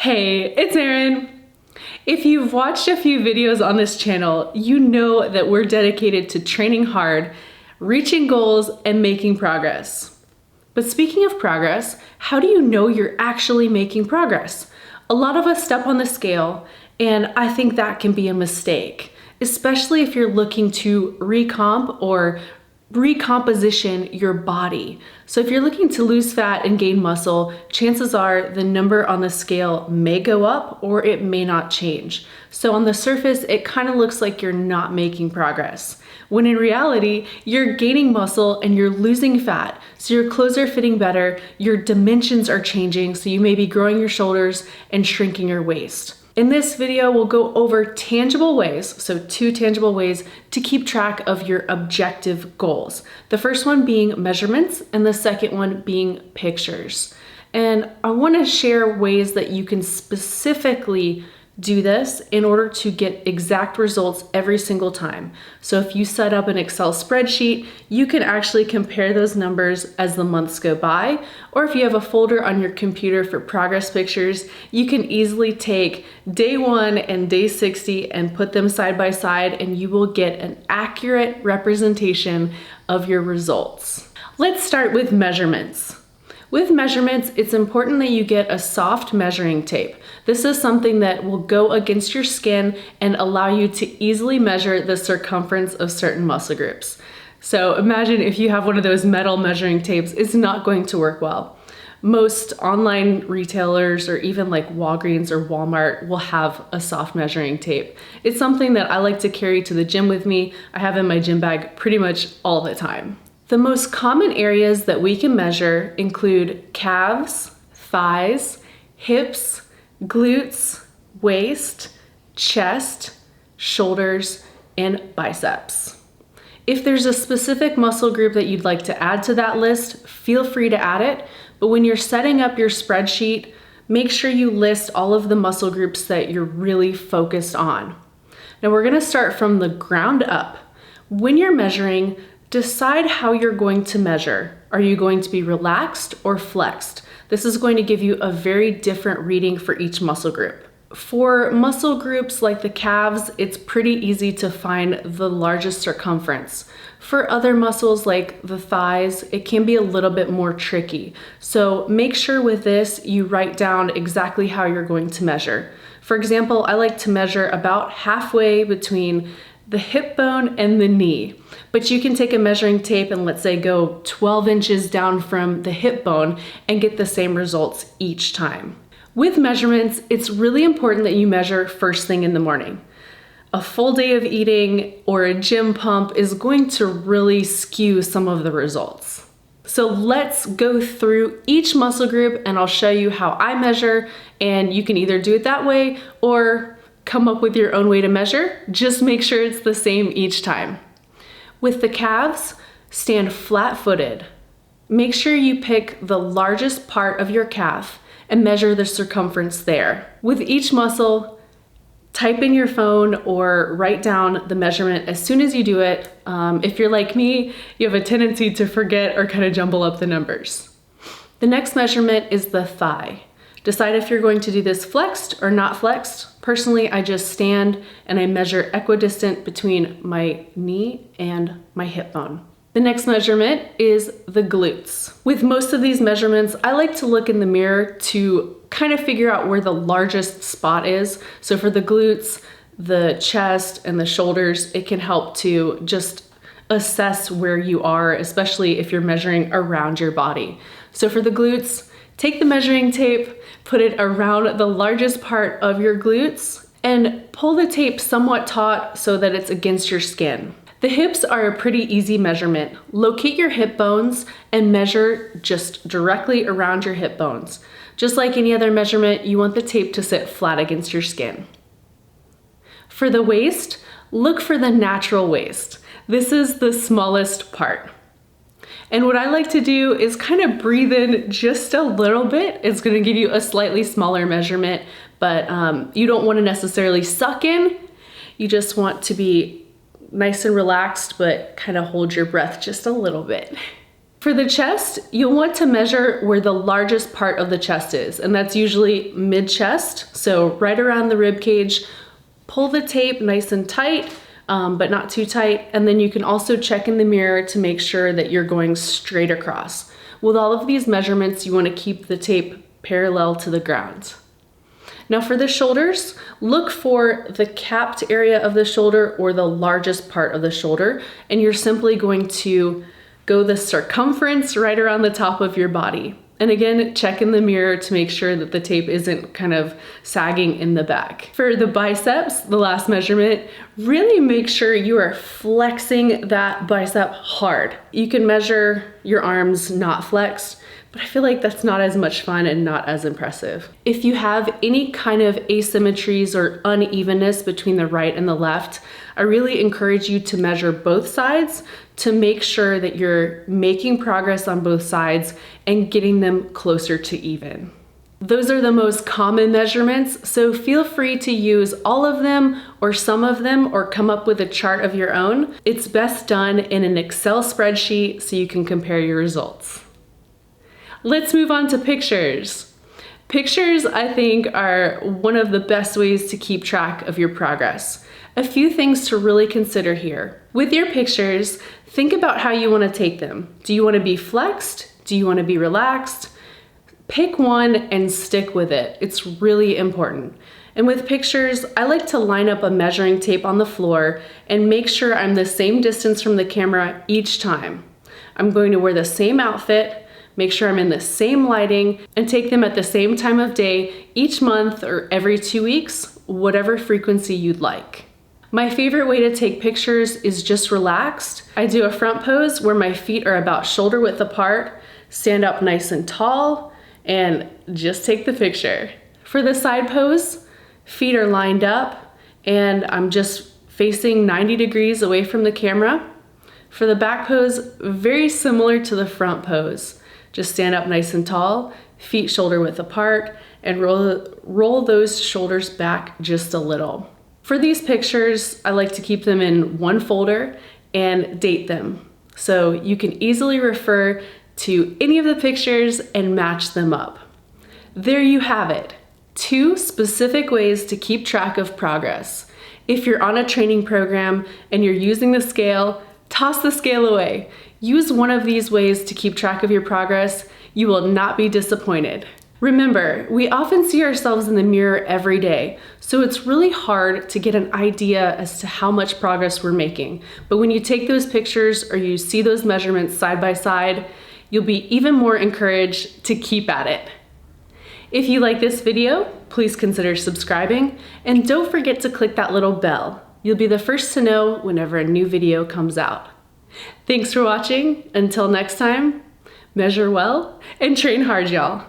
Hey, it's Erin. If you've watched a few videos on this channel, you know that we're dedicated to training hard, reaching goals, and making progress. But speaking of progress, how do you know you're actually making progress? A lot of us step on the scale, and I think that can be a mistake, especially if you're looking to recomp or recomposition your body. So if you're looking to lose fat and gain muscle, chances are the number on the scale may go up or it may not change. So on the surface, it kind of looks like you're not making progress, when in reality, you're gaining muscle and you're losing fat. So your clothes are fitting better, your dimensions are changing, so you may be growing your shoulders and shrinking your waist. In this video, we'll go over tangible ways, so 2 tangible ways to keep track of your objective goals. The first one being measurements, and the second one being pictures. And I want to share ways that you can specifically do this in order to get exact results every single time. So if you set up an Excel spreadsheet, you can actually compare those numbers as the months go by, or if you have a folder on your computer for progress pictures, you can easily take day 1 and day 60 and put them side by side, and you will get an accurate representation of your results. Let's start with measurements. With measurements, it's important that you get a soft measuring tape. This is something that will go against your skin and allow you to easily measure the circumference of certain muscle groups. So imagine if you have one of those metal measuring tapes, it's not going to work well. Most online retailers or even like Walgreens or Walmart will have a soft measuring tape. It's something that I like to carry to the gym with me. I have in my gym bag pretty much all the time. The most common areas that we can measure include calves, thighs, hips, glutes, waist, chest, shoulders, and biceps. If there's a specific muscle group that you'd like to add to that list, feel free to add it, but when you're setting up your spreadsheet, make sure you list all of the muscle groups that you're really focused on. Now we're gonna start from the ground up. When you're measuring, decide how you're going to measure. Are you going to be relaxed or flexed? This is going to give you a very different reading for each muscle group. For muscle groups like the calves, it's pretty easy to find the largest circumference. For other muscles like the thighs, it can be a little bit more tricky. So make sure with this, you write down exactly how you're going to measure. For example, I like to measure about halfway between the hip bone and the knee. But you can take a measuring tape and let's say go 12 inches down from the hip bone and get the same results each time. With measurements, it's really important that you measure first thing in the morning. A full day of eating or a gym pump is going to really skew some of the results. So let's go through each muscle group and I'll show you how I measure, and you can either do it that way or come up with your own way to measure. Just make sure it's the same each time. With the calves, stand flat-footed. Make sure you pick the largest part of your calf and measure the circumference there. With each muscle, type in your phone or write down the measurement as soon as you do it. If you're like me, you have a tendency to forget or kind of jumble up the numbers. The next measurement is the thigh. Decide if you're going to do this flexed or not flexed. Personally, I just stand and I measure equidistant between my knee and my hip bone. The next measurement is the glutes. With most of these measurements, I like to look in the mirror to kind of figure out where the largest spot is. So for the glutes, the chest, and the shoulders, it can help to just assess where you are, especially if you're measuring around your body. So for the glutes, take the measuring tape, put it around the largest part of your glutes, and pull the tape somewhat taut so that it's against your skin. The hips are a pretty easy measurement. Locate your hip bones and measure just directly around your hip bones. Just like any other measurement, you want the tape to sit flat against your skin. For the waist, look for the natural waist. This is the smallest part. And what I like to do is kind of breathe in just a little bit. It's gonna give you a slightly smaller measurement, but you don't wanna necessarily suck in. You just want to be nice and relaxed, but kind of hold your breath just a little bit. For the chest, you'll want to measure where the largest part of the chest is, and that's usually mid-chest, so right around the rib cage. Pull the tape nice and tight, but not too tight, and then you can also check in the mirror to make sure that you're going straight across. With all of these measurements, you want to keep the tape parallel to the ground. Now for the shoulders, look for the capped area of the shoulder or the largest part of the shoulder, and you're simply going to go the circumference right around the top of your body. And again, check in the mirror to make sure that the tape isn't kind of sagging in the back. For the biceps, the last measurement, really make sure you are flexing that bicep hard. You can measure your arms not flexed, but I feel like that's not as much fun and not as impressive. If you have any kind of asymmetries or unevenness between the right and the left, I really encourage you to measure both sides to make sure that you're making progress on both sides and getting them closer to even. Those are the most common measurements, so feel free to use all of them or some of them or come up with a chart of your own. It's best done in an Excel spreadsheet so you can compare your results. Let's move on to pictures. Pictures, I think, are one of the best ways to keep track of your progress. A few things to really consider here. With your pictures, think about how you want to take them. Do you want to be flexed? Do you want to be relaxed? Pick one and stick with it. It's really important. And with pictures, I like to line up a measuring tape on the floor and make sure I'm the same distance from the camera each time. I'm going to wear the same outfit, make sure I'm in the same lighting, and take them at the same time of day each month or every 2 weeks, whatever frequency you'd like. My favorite way to take pictures is just relaxed. I do a front pose where my feet are about shoulder width apart, stand up nice and tall, and just take the picture. For the side pose, feet are lined up and I'm just facing 90 degrees away from the camera. For the back pose, very similar to the front pose. Just stand up nice and tall, feet shoulder width apart, and roll those shoulders back just a little. For these pictures, I like to keep them in one folder and date them. So you can easily refer to any of the pictures and match them up. There you have it, 2 specific ways to keep track of progress. If you're on a training program and you're using the scale, toss the scale away. Use one of these ways to keep track of your progress. You will not be disappointed. Remember, we often see ourselves in the mirror every day, so it's really hard to get an idea as to how much progress we're making. But when you take those pictures or you see those measurements side by side, you'll be even more encouraged to keep at it. If you like this video, please consider subscribing, and don't forget to click that little bell. You'll be the first to know whenever a new video comes out. Thanks for watching. Until next time, measure well and train hard, y'all.